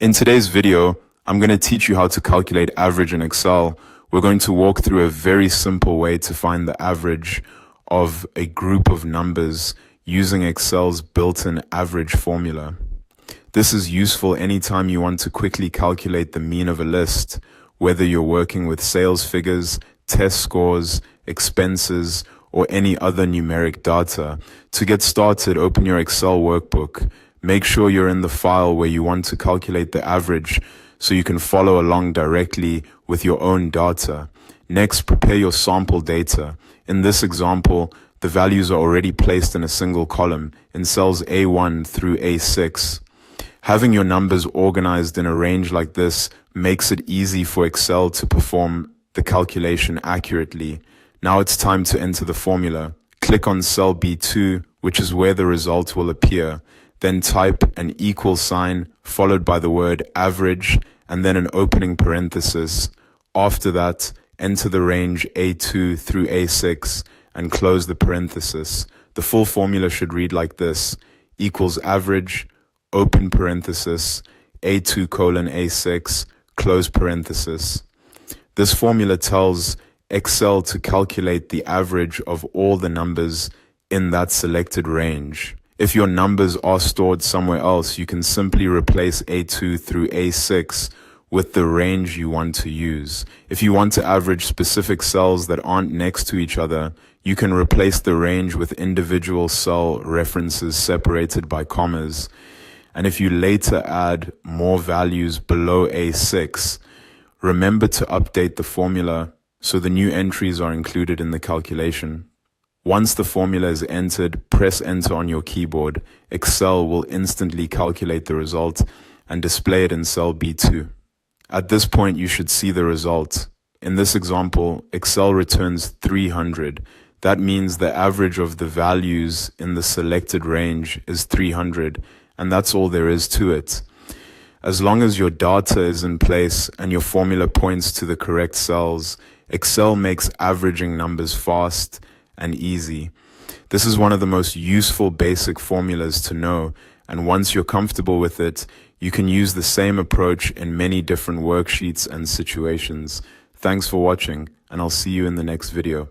In today's video, I'm going to teach you how to calculate average in Excel. We're going to walk through a very simple way to find the average of a group of numbers using Excel's built-in average formula. This is useful anytime you want to quickly calculate the mean of a list, whether you're working with sales figures, test scores, expenses, or any other numeric data. To get started, open your Excel workbook. Make sure you're in the file where you want to calculate the average so you can follow along directly with your own data. Next, prepare your sample data. In this example, the values are already placed in a single column in cells A1 through A6. Having your numbers organized in a range like this makes it easy for Excel to perform the calculation accurately. Now it's time to enter the formula. Click on cell B2, which is where the result will appear. Then type an equal sign followed by the word average and then an opening parenthesis. After that, enter the range A2 through A6 and close the parenthesis. The full formula should read like this: equals average, open parenthesis, A2 colon A6, close parenthesis. This formula tells Excel to calculate the average of all the numbers in that selected range. If your numbers are stored somewhere else, you can simply replace A2 through A6 with the range you want to use. If you want to average specific cells that aren't next to each other, you can replace the range with individual cell references separated by commas. And if you later add more values below A6, remember to update the formula so the new entries are included in the calculation. Once the formula is entered, press enter on your keyboard. Excel will instantly calculate the result and display it in cell B2. At this point, you should see the result. In this example, Excel returns 300. That means the average of the values in the selected range is 300, and that's all there is to it. As long as your data is in place and your formula points to the correct cells, Excel makes averaging numbers fast and easy. This is one of the most useful basic formulas to know, and once you're comfortable with it, you can use the same approach in many different worksheets and situations. Thanks for watching, and I'll see you in the next video.